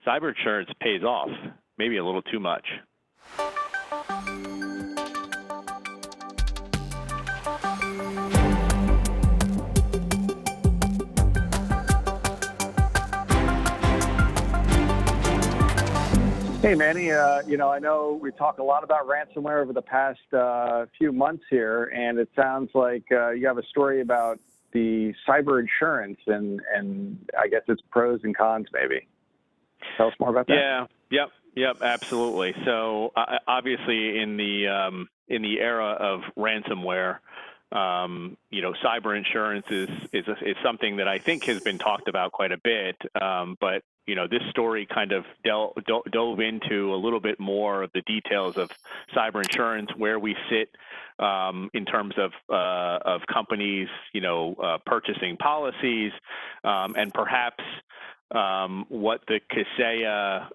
cyber insurance pays off, maybe a little too much. Hey, Manny, I know we talk a lot about ransomware over the past few months here, and it sounds like you have a story about the cyber insurance and I guess its pros and cons, maybe. Tell us more about that. Yeah, yep, absolutely. So obviously in the era of ransomware, cyber insurance is something that I think has been talked about quite a bit, but this story kind of dove into a little bit more of the details of cyber insurance, where we sit in terms of companies, purchasing policies, and perhaps what the Kaseya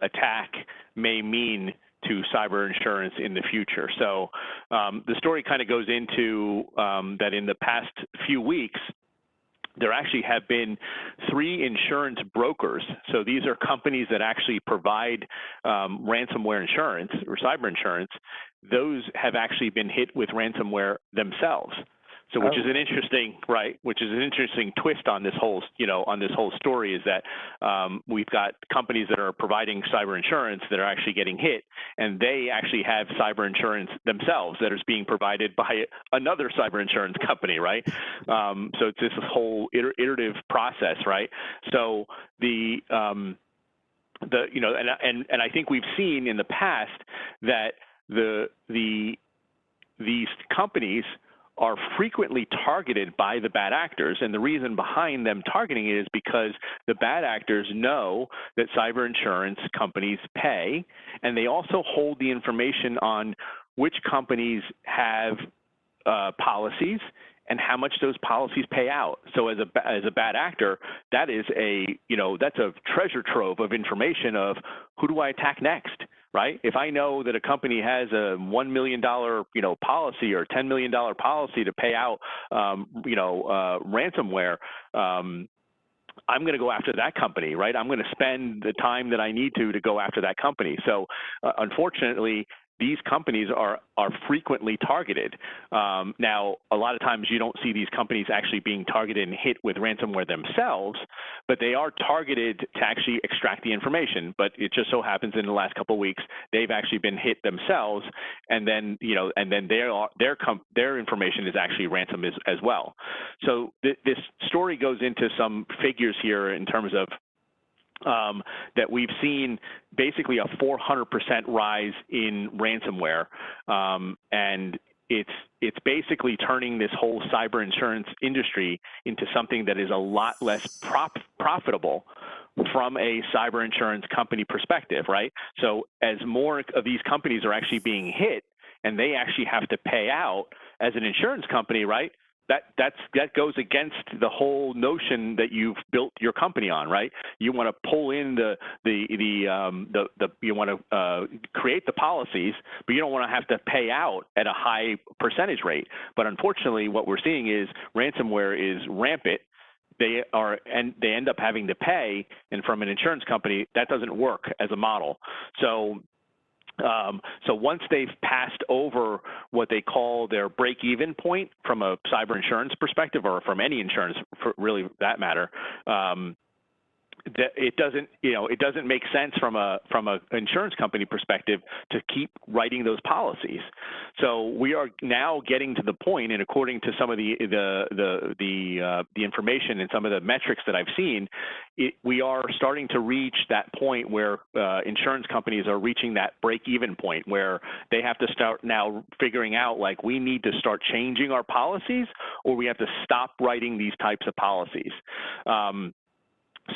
attack may mean to cyber insurance in the future. So the story kind of goes into that in the past few weeks, there actually have been 3 insurance brokers. So these are companies that actually provide ransomware insurance or cyber insurance. Those have actually been hit with ransomware themselves. So, which is an interesting, which is an interesting twist on this whole, on this whole story, is that we've got companies that are providing cyber insurance that are actually getting hit, and they actually have cyber insurance themselves that is being provided by another cyber insurance company, right? So it's this whole iterative process, right? So and I think we've seen in the past that these companies are frequently targeted by the bad actors, and the reason behind them targeting it is because the bad actors know that cyber insurance companies pay, and they also hold the information on which companies have policies and how much those policies pay out. So as a bad actor, that is that's a treasure trove of information of who do I attack next, right? If I know that a company has a $1 million, policy or $10 million policy to pay out, ransomware, I'm going to go after that company, right? I'm going to spend the time that I need to go after that company. So unfortunately, these companies are frequently targeted. Now, a lot of times you don't see these companies actually being targeted and hit with ransomware themselves, but they are targeted to actually extract the information. But it just so happens in the last couple of weeks, they've actually been hit themselves, and then their information is actually ransom as well. So this story goes into some figures here in terms of that we've seen basically a 400% rise in ransomware, and it's basically turning this whole cyber insurance industry into something that is a lot less profitable from a cyber insurance company perspective, right? So as more of these companies are actually being hit and they actually have to pay out as an insurance company, right? That goes against the whole notion that you've built your company on, right? You want to pull in you want to create the policies, but you don't want to have to pay out at a high percentage rate. But unfortunately, what we're seeing is ransomware is rampant. They end up having to pay, and from an insurance company, that doesn't work as a model. So once they've passed over what they call their break-even point from a cyber insurance perspective, or from any insurance for really that matter, that it doesn't make sense from an insurance company perspective to keep writing those policies. So we are now getting to the point, and according to some of the information and some of the metrics that I've seen, we are starting to reach that point where insurance companies are reaching that break-even point where they have to start now figuring out, like, we need to start changing our policies, or we have to stop writing these types of policies.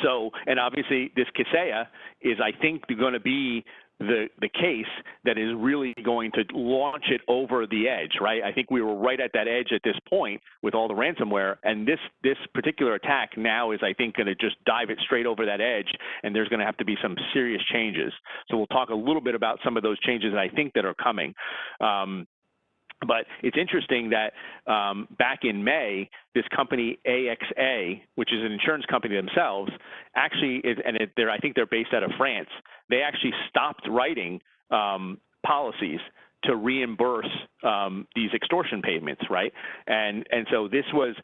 So, and obviously this Kaseya is, I think, going to be the case that is really going to launch it over the edge, right? I think we were right at that edge at this point with all the ransomware, and this particular attack now is, I think, going to just dive it straight over that edge, and there's going to have to be some serious changes. So we'll talk a little bit about some of those changes that I think that are coming. But it's interesting that back in May, this company AXA, which is an insurance company themselves, actually is, and I think they're based out of France. They actually stopped writing policies to reimburse these extortion payments, right? And so this was,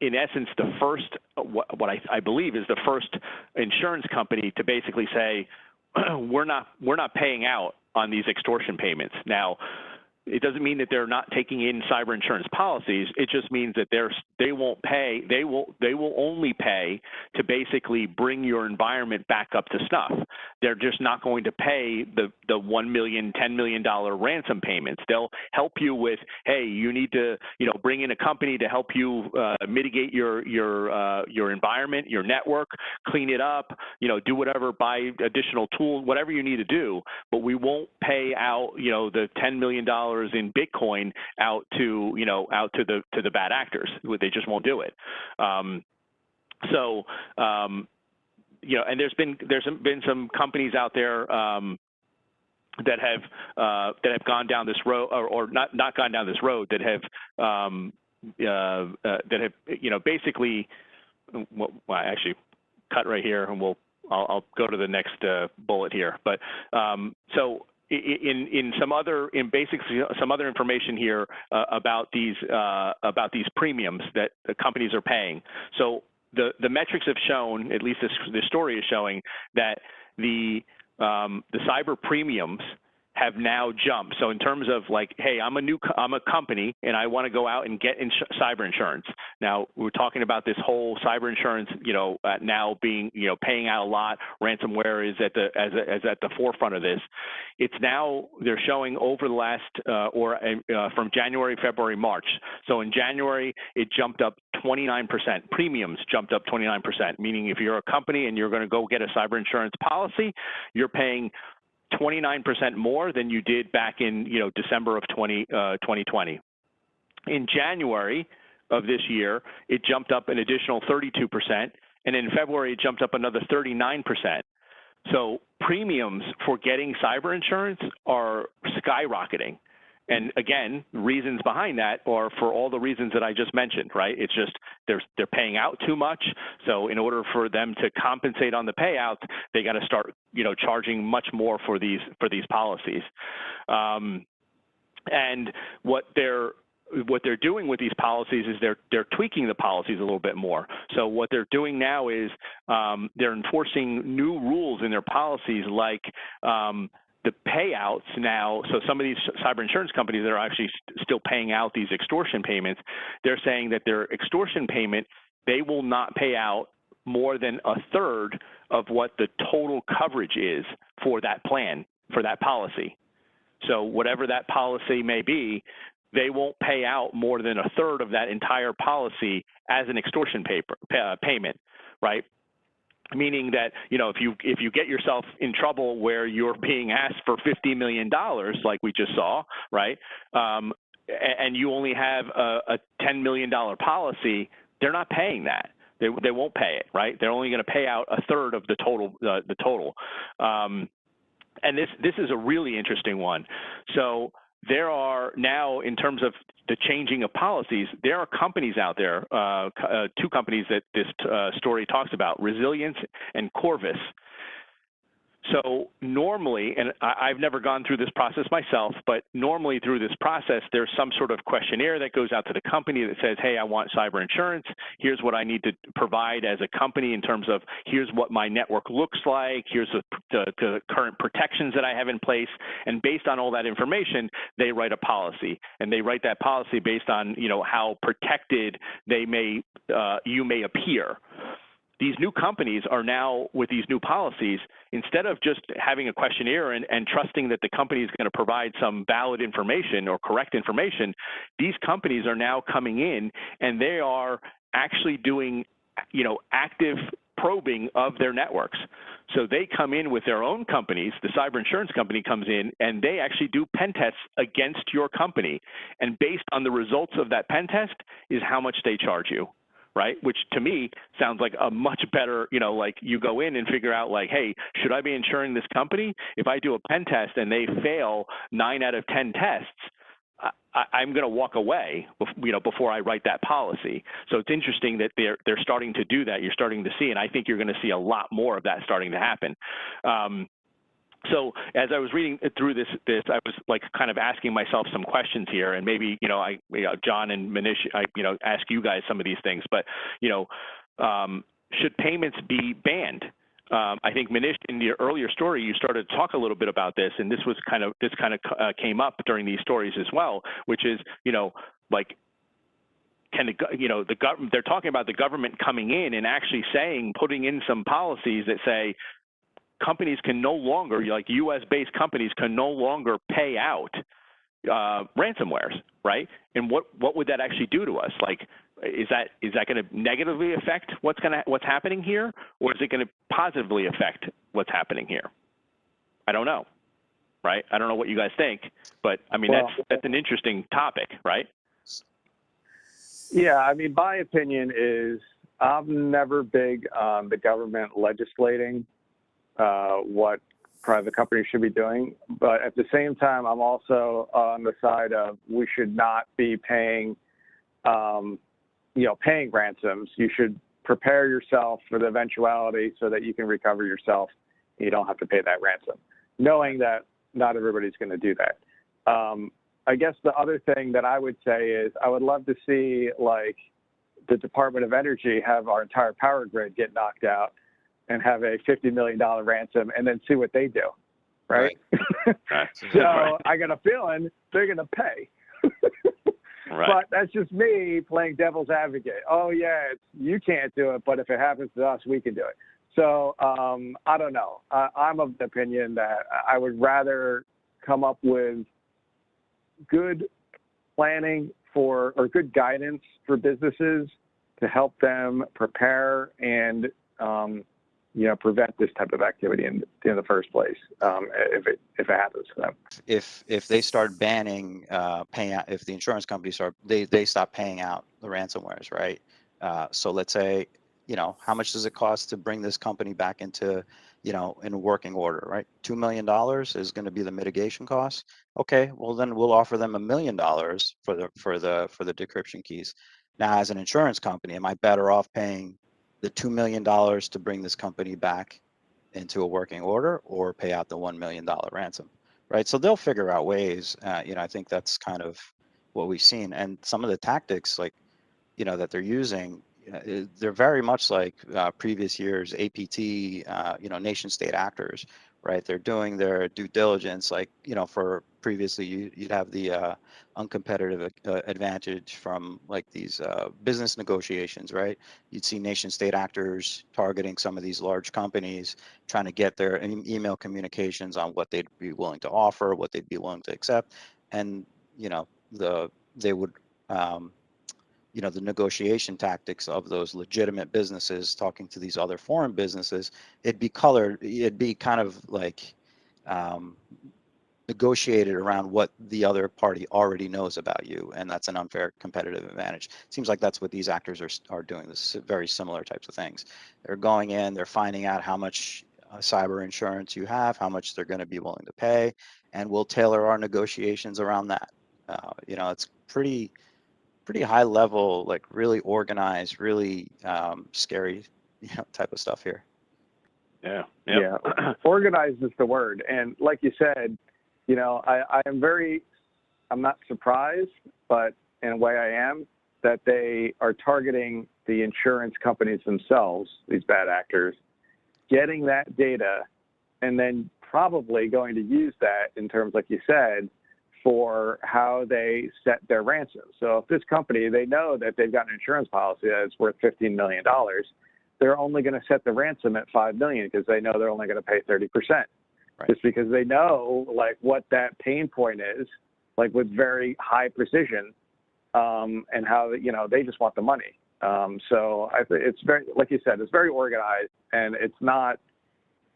in essence, the first, what I believe is the first insurance company to basically say, we're not paying out on these extortion payments. Now, it doesn't mean that they're not taking in cyber insurance policies. It just means that they won't pay. They will only pay to basically bring your environment back up to snuff. They're just not going to pay the $1 million, $10 million ransom payments. They'll help you with, hey, you need to bring in a company to help you mitigate your environment, your network, clean it up, do whatever, buy additional tools, whatever you need to do. But we won't pay out the $10 million in Bitcoin out to the bad actors. They just won't do it. And there's been some companies out there that have gone down this road, or not gone down this road, that have basically, well, actually cut right here, and I'll go to the next bullet here. But so in some other information here about these premiums that the companies are paying. So the metrics have shown, at least this story is showing, that the cyber premiums have now jumped. So in terms of like, hey, I'm a company and I want to go out and get cyber insurance. Now we're talking about this whole cyber insurance, now being, paying out a lot. Ransomware is at the forefront of this. It's now, they're showing over the last, from January, February, March. So in January, it jumped up 29%. Premiums jumped up 29%, meaning if you're a company and you're going to go get a cyber insurance policy, you're paying 29% more than you did back in December of 2020. In January of this year, it jumped up an additional 32%, and in February it jumped up another 39%. So premiums for getting cyber insurance are skyrocketing. And again, reasons behind that are for all the reasons that I just mentioned, right? It's just they're paying out too much. So in order for them to compensate on the payouts, they got to start, charging much more for these policies. And what they're doing with these policies is they're tweaking the policies a little bit more. So what they're doing now is they're enforcing new rules in their policies, like the payouts now. So some of these cyber insurance companies that are actually still paying out these extortion payments, they're saying that their extortion payment, they will not pay out more than a third of what the total coverage is for that plan, for that policy. So whatever that policy may be, they won't pay out more than a third of that entire policy as an extortion payment, right? Meaning that, if you get yourself in trouble where you're being asked for $50 million, like we just saw, right, and you only have a $10 million policy, they're not paying that. They won't pay it, right? They're only going to pay out a third of the total. And this is a really interesting one. So there are now, in terms of the changing of policies, there are companies out there, two companies that this story talks about, Resilience and Corvus. So normally, and I've never gone through this process myself, but normally through this process, there's some sort of questionnaire that goes out to the company that says, hey, I want cyber insurance. Here's what I need to provide as a company in terms of here's what my network looks like. Here's the current protections that I have in place. And based on all that information, they write a policy. And they write that policy based on, how protected you may appear. These new companies are now, with these new policies, instead of just having a questionnaire and trusting that the company is going to provide some valid information or correct information, these companies are now coming in and they are actually doing, active probing of their networks. So they come in with their own companies, the cyber insurance company comes in, and they actually do pen tests against your company. And based on the results of that pen test is how much they charge you. Right? Which to me sounds like a much better, like you go in and figure out like, hey, should I be insuring this company? If I do a pen test and they fail 9 out of 10 tests, I'm going to walk away, before I write that policy. So it's interesting that they're starting to do that. You're starting to see, and I think you're going to see a lot more of that starting to happen. So as I was reading through this, I was like kind of asking myself some questions here, and maybe John and Manish, ask you guys some of these things. But should payments be banned? I think Manish, in your earlier story, you started to talk a little bit about this, and this kind of came up during these stories as well, which is like, can the government? They're talking about the government coming in and actually putting in some policies that say companies can no longer, like U.S.-based companies, can no longer pay out ransomwares, right? And what would that actually do to us? Like, is that going to negatively affect what's happening here, or is it going to positively affect what's happening here? I don't know, right? I don't know what you guys think, but I mean, that's an interesting topic, right? Yeah, I mean, my opinion is I'm never big on the government legislating what private companies should be doing. But at the same time, I'm also on the side of we should not be paying, paying ransoms. You should prepare yourself for the eventuality so that you can recover yourself and you don't have to pay that ransom, knowing that not everybody's going to do that. I guess the other thing that I would say is I would love to see, like, the Department of Energy have our entire power grid get knocked out and have a $50 million ransom and then see what they do, right? So I got a feeling they're going to pay. Right. But that's just me playing devil's advocate. Oh, yeah, you can't do it, but if it happens to us, we can do it. So I don't know. I'm of the opinion that I would rather come up with good planning or good guidance for businesses to help them prepare and prevent this type of activity in the first place, if it happens to them. If they start banning paying out, if the insurance companies they stop paying out the ransomwares, right? So let's say, how much does it cost to bring this company back into, in working order, right? $2 million is going to be the mitigation costs. Okay, well then we'll offer them $1 million for the decryption keys. Now, as an insurance company, am I better off paying the $2 million to bring this company back into a working order, or pay out the $1 million ransom, right? So they'll figure out ways. I think that's kind of what we've seen, and some of the tactics, like, that they're using, they're very much like previous years APT, nation state actors, right? They're doing their due diligence, like, for previously you'd have the uncompetitive advantage from like these business negotiations, right? You'd see nation state actors targeting some of these large companies, trying to get their email communications on what they'd be willing to offer, what they'd be willing to accept, and they would the negotiation tactics of those legitimate businesses talking to these other foreign businesses, it'd be kind of like negotiated around what the other party already knows about you, and that's an unfair competitive advantage. It seems like that's what these actors are doing. This very similar types of things. They're going in, they're finding out how much cyber insurance you have, how much they're going to be willing to pay, and we'll tailor our negotiations around that. It's pretty high level, like really organized, really scary, type of stuff here. Yeah. Yeah. Organized is the word. And like you said, I'm not surprised, but in a way I am, that they are targeting the insurance companies themselves, these bad actors, getting that data, and then probably going to use that in terms, like you said, for how they set their ransom. So if this company, they know that they've got an insurance policy that's worth $15 million, they're only going to set the ransom at $5 million because they know they're only going to pay 30%. Right. Just because they know like what that pain point is, like with very high precision, and how, they just want the money. So I think it's very, like you said, it's very organized, and it's not,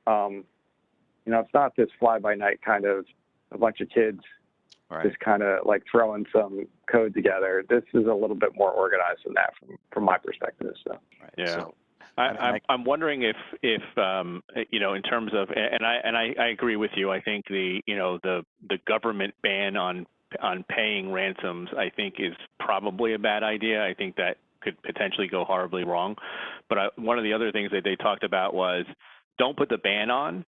it's not this fly by night kind of a bunch of kids just kind of like throwing some code together. This is a little bit more organized than that from my perspective. So yeah. So, I'm wondering if in terms of, and I agree with you. I think the government ban on on paying ransoms, I think is probably a bad idea. I think that could potentially go horribly wrong. But one of the other things that they talked about was don't put the ban on,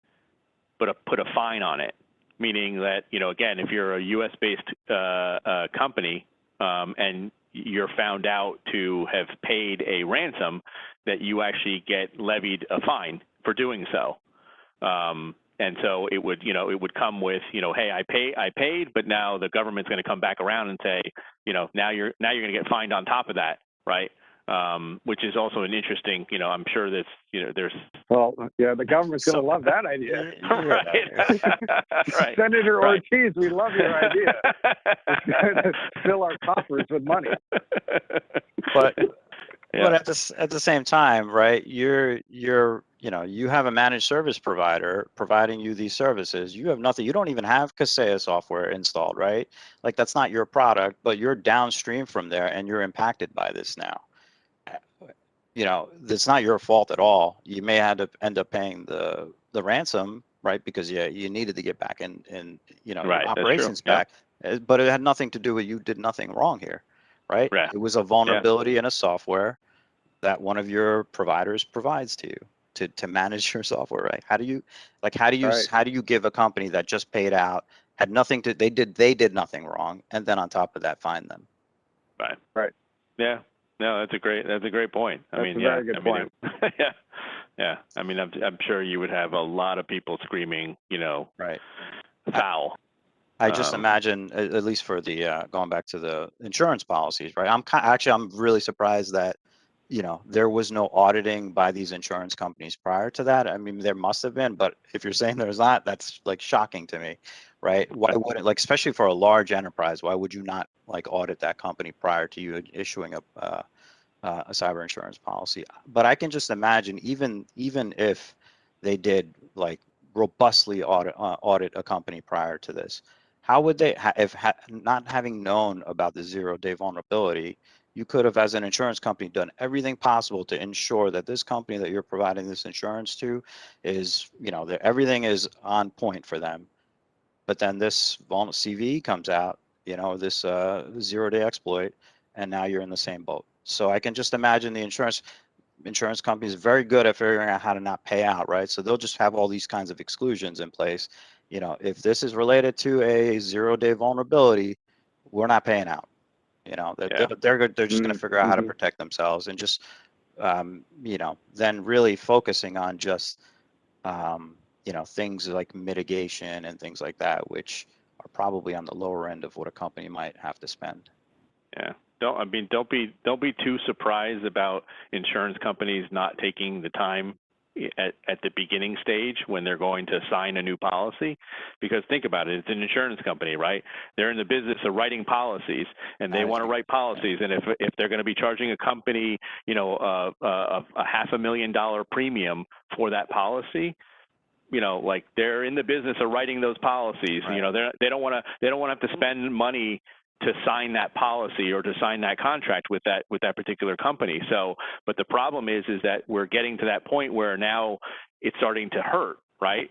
but put a fine on it. Meaning that, again, if you're a U.S.-based company and you're found out to have paid a ransom, that you actually get levied a fine for doing so. And so it would come with, hey, I paid, but now the government's going to come back around and say, now you're going to get fined on top of that, right? Which is also an interesting, I'm sure that's, there's. Well, yeah, the government's going to love that idea. Right. Senator Ortiz, we love your idea. It's going to fill our coffers with money. But at the same time, right? You have a managed service provider providing you these services. You have nothing. You don't even have Kaseya software installed, right? Like that's not your product, but you're downstream from there, and you're impacted by this now. It's not your fault at all. You may have to end up paying the ransom, right? Because you needed to get back in Right, operations back, but it had nothing to do with you did nothing wrong here, right? Yeah. It was a vulnerability in a software that one of your providers provides to you to manage your software, right? How do you give a company that just paid out, had nothing to, they did nothing wrong, and then on top of that fine them? Right. Yeah. No, that's a great point. That's a very good point. Yeah. I mean, I'm sure you would have a lot of people screaming, Right. foul. I just imagine, at least for the going back to the insurance policies, right? I'm really surprised that there was no auditing by these insurance companies prior to that. I mean, there must have been, but if you're saying there's not, that's like shocking to me, right? Why wouldn't, like, especially for a large enterprise, why would you not like audit that company prior to you issuing a cyber insurance policy? But I can just imagine, even if they did like robustly audit a company prior to this, how would they, not having known about the 0-day vulnerability, you could have, as an insurance company, done everything possible to ensure that this company that you're providing this insurance to is, that everything is on point for them. But then this CV comes out, this 0-day exploit, and now you're in the same boat. So I can just imagine the insurance company is very good at figuring out how to not pay out, right? So they'll just have all these kinds of exclusions in place. If this is related to a 0-day vulnerability, we're not paying out. They're just going to figure out how to protect themselves, and just then really focusing on just things like mitigation and things like that, which are probably on the lower end of what a company might have to spend. Yeah. Don't be too surprised about insurance companies not taking the time at the beginning stage when they're going to sign a new policy, because think about it, it's an insurance company, right? They're in the business of writing policies, and they want to write policies. And if they're going to be charging a company, a $500,000 premium for that policy, like they're in the business of writing those policies. Right. They don't want to have to spend money to sign that policy or to sign that contract with that particular company. So, but the problem is that we're getting to that point where now it's starting to hurt, right?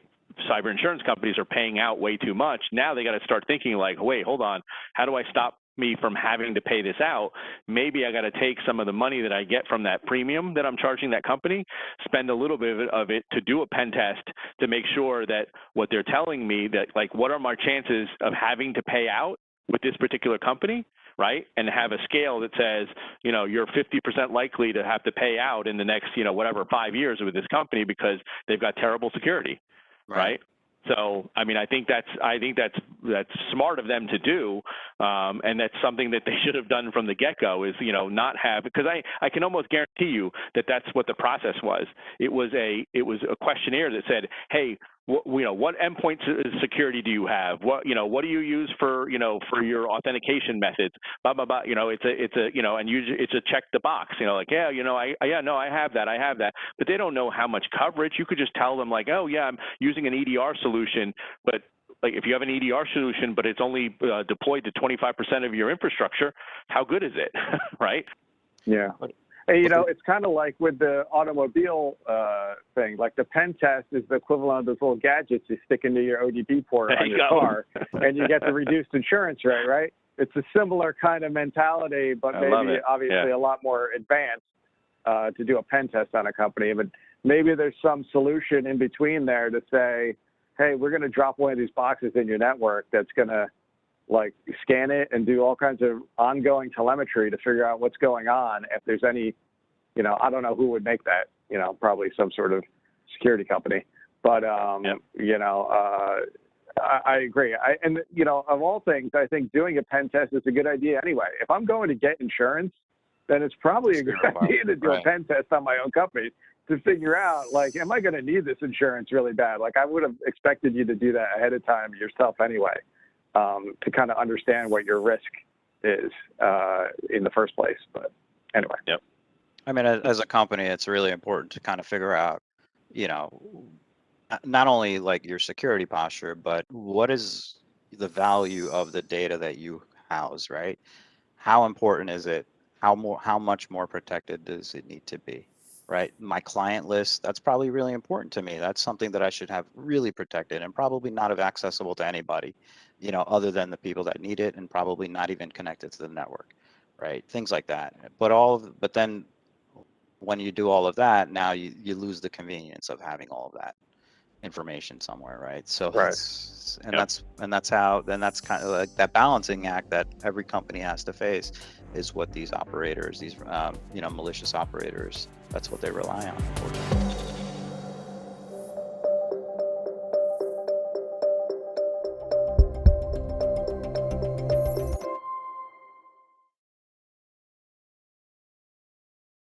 Cyber insurance companies are paying out way too much. Now they got to start thinking like, wait, hold on, how do I stop me from having to pay this out? Maybe I got to take some of the money that I get from that premium that I'm charging that company, spend a little bit of it to do a pen test to make sure that what they're telling me, that like, what are my chances of having to pay out with this particular company, right? And have a scale that says, you're 50% likely to have to pay out in the next, 5 years with this company because they've got terrible security, right? So, I mean, I think that's smart of them to do, and that's something that they should have done from the get-go. Is not have, because I can almost guarantee you that that's what the process was. It was a questionnaire that said, hey, what endpoint security do you have? What do you use for your authentication methods? Blah blah blah. It's a check the box. I have that. But they don't know how much coverage. You could just tell them like, oh yeah, I'm using an EDR solution, but like if you have an EDR solution, but it's only deployed to 25% of your infrastructure, how good is it, right? Yeah. Hey, it's kind of like with the automobile thing. Like the pen test is the equivalent of those little gadgets you stick into your ODP port on your car, and you get the reduced insurance rate, right? It's a similar kind of mentality, but maybe obviously a lot more advanced to do a pen test on a company. But maybe there's some solution in between there to say, hey, we're going to drop one of these boxes in your network that's going to like scan it and do all kinds of ongoing telemetry to figure out what's going on. If there's any, I don't know who would make that, probably some sort of security company. But, I agree. Of all things, I think doing a pen test is a good idea anyway. If I'm going to get insurance, then it's probably a good idea to do a pen test on my own company to figure out, like, am I going to need this insurance really bad? Like, I would have expected you to do that ahead of time yourself anyway. To kind of understand what your risk is in the first place. But anyway. Yep. I mean, as a company, it's really important to kind of figure out, not only like your security posture, but what is the value of the data that you house, right? How important is it? How much more protected does it need to be? Right? My client list, that's probably really important to me. That's something that I should have really protected and probably not have accessible to anybody, other than the people that need it, and probably not even connected to the network, right? Things like that. But then when you do all of that, now you lose the convenience of having all of that information somewhere, right? So that's kind of like that balancing act that every company has to face is what these operators, these malicious operators, that's what they rely on, unfortunately.